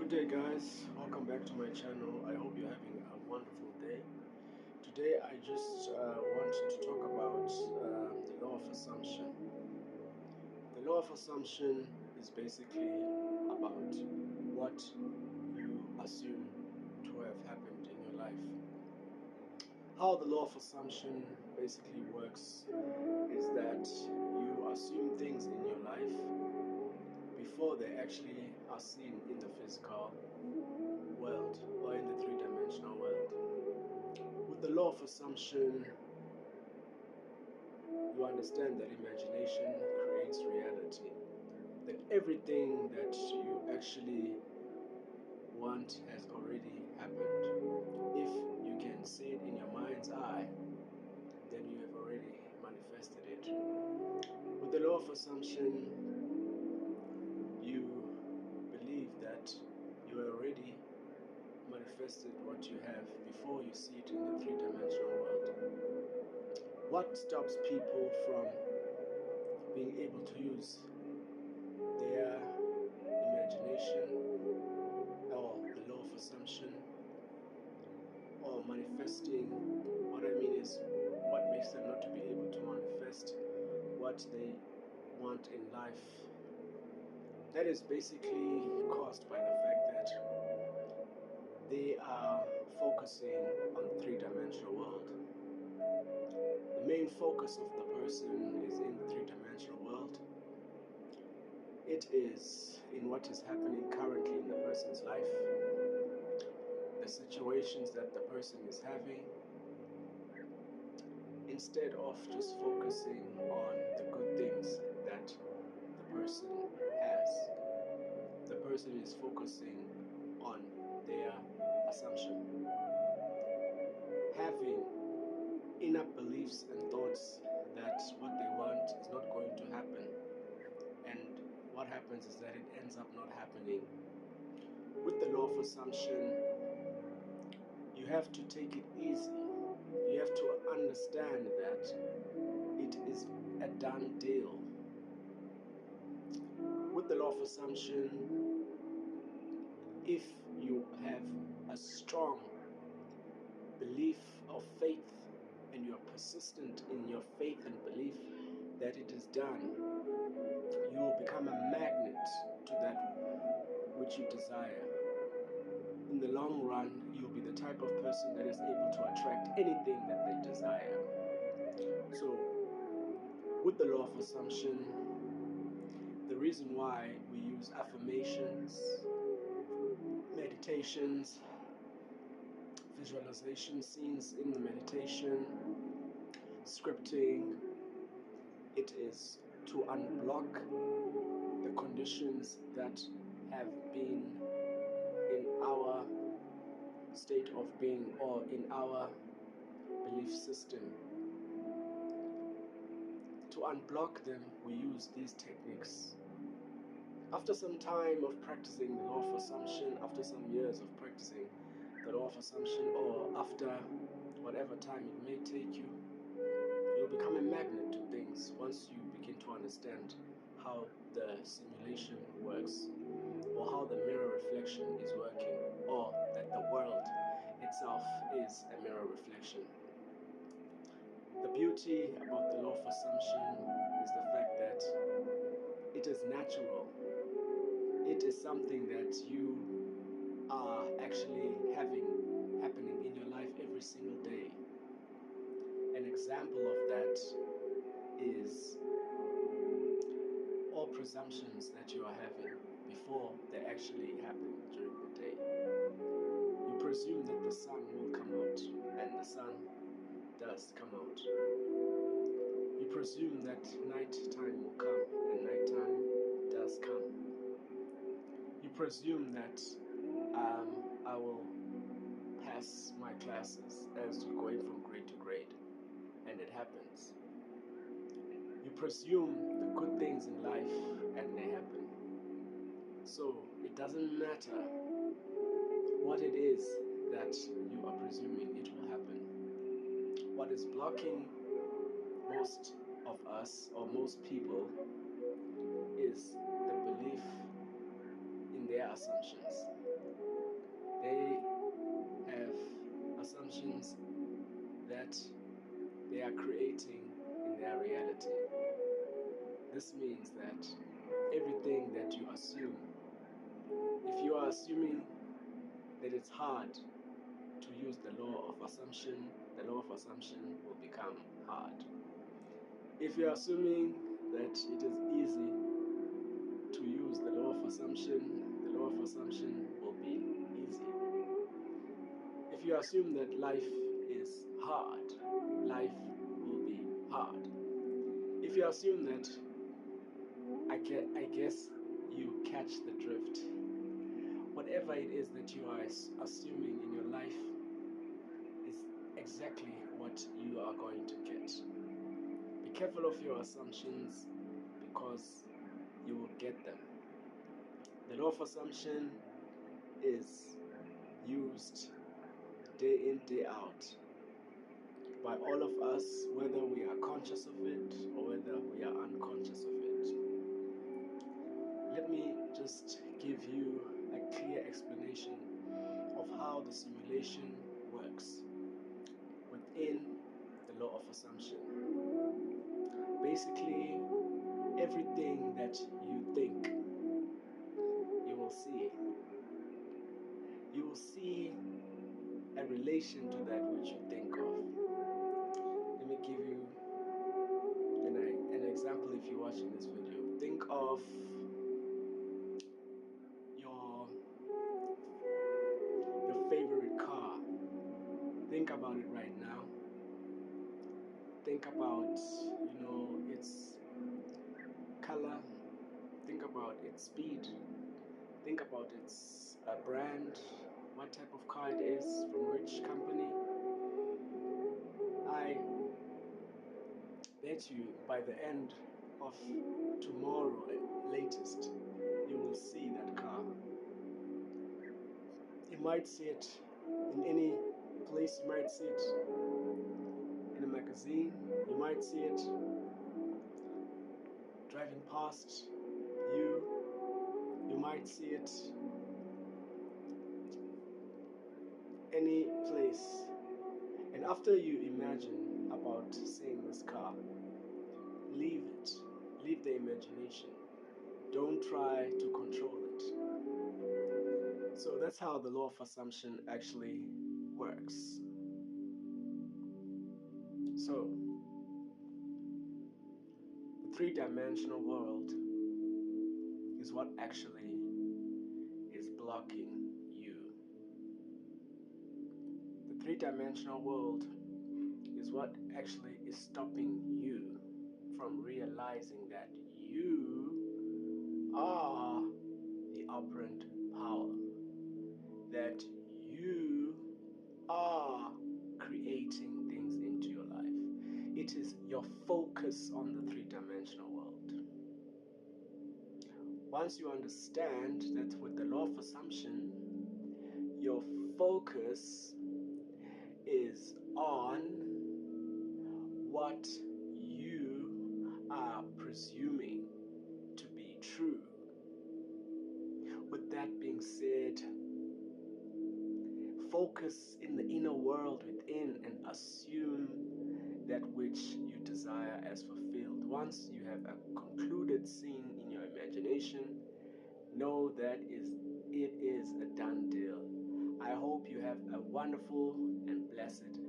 Good day, guys. Welcome back to my channel. I hope you're having a wonderful day. Today I just want to talk about the law of assumption. The law of assumption is basically about what you assume to have happened in your life. How the law of assumption basically works is that you assume things in your life before they actually are seen in the physical world or in the three-dimensional world. With the law of assumption, you understand that imagination creates reality. That everything that you actually want has already happened. If you can see it in your mind's eye, then you have already manifested it. With the law of assumption, you believe that you already manifested what you have before you see it in the three-dimensional world. What stops people from being able to use their imagination or the law of assumption or manifesting? What I mean is, what makes them not to be able to manifest what they want in life? That is basically caused by the fact that they are focusing on the three-dimensional world. The main focus of the person is in the three-dimensional world. It is in what is happening currently in the person's life, the situations that the person is having, instead of just focusing on the good things that the person has. The person is focusing on their assumption, having enough beliefs and thoughts that what they want is not going to happen, and what happens is that it ends up not happening. With the law of assumption, you have to take it easy. You have to understand that it is a done deal. With the law of assumption, if you have a strong belief of faith and you are persistent in your faith and belief that it is done, you will become a magnet to that which you desire. In the long run, you'll be the type of person that is able to attract anything that they desire. So, with the law of assumption, the reason why we use affirmations, meditations, visualization scenes in the meditation, scripting, it is to unblock the conditions that have been in our state of being or in our belief system. To unblock them, we use these techniques. After some time of practicing the law of assumption, after some years of practicing the law of assumption, or after whatever time it may take you, you'll become a magnet to things once you begin to understand how the simulation works, or how the mirror reflection is working, or that the world itself is a mirror reflection. The beauty about the law of assumption is the fact that it is natural. It is something that you are actually having happening in your life every single day. An example of that is all presumptions that you are having before they actually happen during the day. You presume that the sun will come out, and the sun does come out. You presume that night time will come, and night time does come. You presume that I will pass my classes as you're going from grade to grade, and it happens. You presume the good things in life, and they happen. So it doesn't matter what it is that you are presuming, it will happen. What is blocking most of us, or most people, is the belief in their their assumptions. They have assumptions that they are creating in their reality. This means that everything that you assume, if you are assuming that it's hard to use the law of assumption, the law of assumption will become hard. If you're assuming that it is easy to use the law of assumption, the law of assumption will be easy. If you assume that life is hard, life will be hard. If you assume that, I guess you catch the drift. Whatever it is that you are assuming in your life is exactly what you are going to get. Be careful of your assumptions because you will get them. The law of assumption is used day in, day out by all of us, whether we are conscious of it or whether we are unconscious of it. Let me just give you a clear explanation of how the simulation works within the law of assumption. Basically, everything that you think, you will see. You will see a relation to that which you think of. Let me give you an example if you're watching this video. Think of your favorite car. Think about it right now. Think about, its color. Think about its speed. Think about its brand, what type of car it is, from which company. I bet you by the end of tomorrow at latest, you will see that car. You might see it in any place. You might see it in a magazine. You might see it driving past you. You might see it any place. And after you imagine about seeing this car, leave it. Leave the imagination. Don't try to control it. So that's how the law of assumption actually works. So, the three-dimensional world is what actually is blocking you. The three-dimensional world is what actually is stopping you from realizing that you are the operant power, that you are creating things into your life. It is your focus on the three-dimensional world. Once you understand that with the law of assumption, your focus is on what you are presuming to be true. With that being said, focus in the inner world within and assume that which you desire as fulfilled. Once you have a concluded scene in your imagination, know that it is a done deal. I hope you have a wonderful and blessed